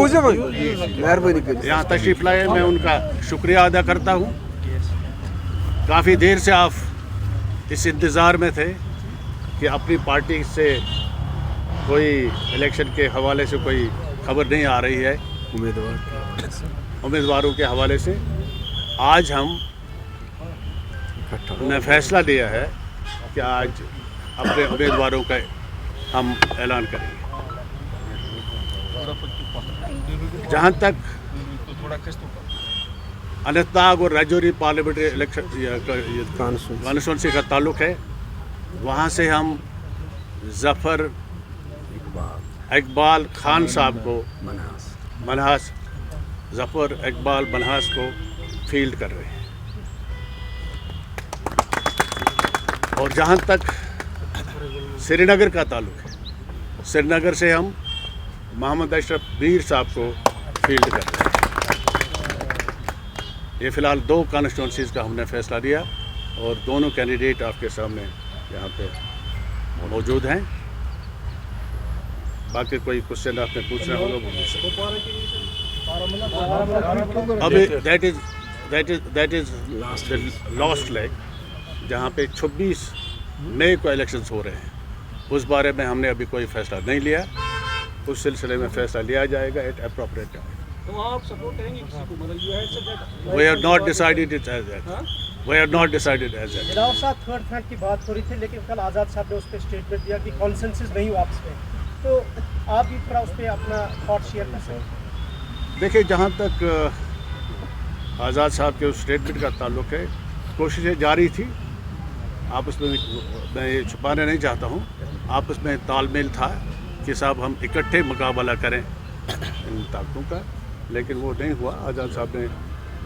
यहाँ तशरीफ़ लाए, मैं उनका शुक्रिया अदा करता हूँ। काफ़ी देर से आप इस इंतज़ार में थे कि अपनी पार्टी से कोई इलेक्शन के हवाले से कोई खबर नहीं आ रही है, उम्मीदवारों के हवाले से। आज हमने फैसला लिया है कि आज अपने उम्मीदवारों का हम ऐलान करेंगे। जहाँ तक अनंतनाग और राजौरी पार्लियामेंट्री इलेक्शन कॉन्स्टिट्यूंसी का ताल्लुक़ है, वहाँ से हम ज़फ़र इकबाल खान साहब को मनहास ज़फ़र इकबाल मनहास को फील्ड कर रहे हैं। और जहाँ तक श्रीनगर का ताल्लुक़ है, श्रीनगर से हम मोहम्मद अशरफ मीर साहब को फील्ड कर रहे हैं। ये फ़िलहाल 2 कॉन्स्टिट्यूंसीज़ का हमने फ़ैसला लिया और दोनों कैंडिडेट आपके सामने यहाँ पे मौजूद हैं। बाकी कोई क्वेश्चन आपने पूछना होगा वो पूछ सकते हैं। अभी दैट इज़ लास्ट लेग, जहाँ पे 26 मई को इलेक्शंस हो रहे हैं। उस बारे में हमने अभी कोई फ़ैसला नहीं लिया, उस सिलसिले में फ़ैसला लिया जाएगा एट अप्रोप्रिएट टाइम। तो आप सपोर्ट करेंगे किसी को, मतलब you had said that we have not decided it as that. We have not decided as that. जनाब साहब थर्ड फ्रंट की बात हो रही थी, लेकिन कल आज़ाद साहब ने उस पर स्टेटमेंट दिया कि कॉन्सेंसस नहीं हुआ आपस में, तो आप भी थोड़ा उस पर अपना थॉट शेयर कर सकते हैं। देखिए, जहाँ तक आज़ाद साहब के उस स्टेटमेंट का ताल्लुक़ है, कोशिशें जारी थी। आपस में मैं ये छुपाना नहीं चाहता हूँ, आपस में तालमेल था कि साहब हम इकट्ठे मुकाबला करें इन ताकतों का, लेकिन वो नहीं हुआ। आज़ाद साहब ने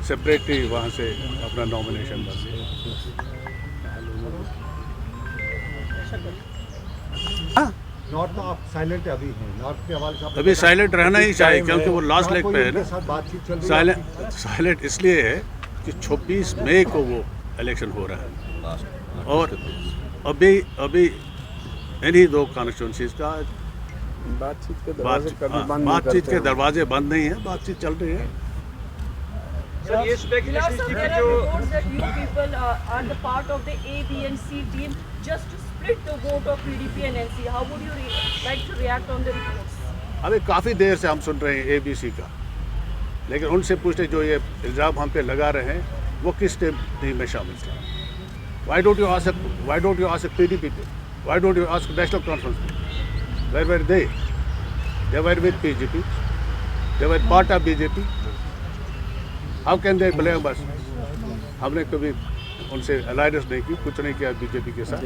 सेपरेटली वहाँ से अपना नॉमिनेशन भर दिया। नॉर्थ में आप साइलेंट अभी हैं, नॉर्थ के हवाले से अभी साइलेंट रहना ही चाहिए, क्योंकि वो लास्ट लेग पे है ना। बातचीत चल रही है। साइलेंट इसलिए है कि 26 मई को वो इलेक्शन हो रहा है और अभी इन्हीं 2 कॉन्स्टिट्यूंसीज़ का बातचीत के दरवाजे बंद नहीं है, बातचीत चल रही है। सर, ये स्पेकुलेशन There थी are जो reports that you people are the part of the A, B and C team just to split the vote of PDP and NC. How would you like to react on the reports? अभी काफ़ी देर से हम सुन रहे हैं ABC का, लेकिन उनसे पूछते जो ये इल्ज़ाम हम पे लगा रहे हैं वो किस टीम में शामिल थे। Why don't you ask PDP? Why don't you ask National Conference? Where were they? They were with BJP. They were part of BJP. How can they blame us? हमने कभी उनसे अलायंस नहीं की, कुछ नहीं किया बीजेपी के साथ।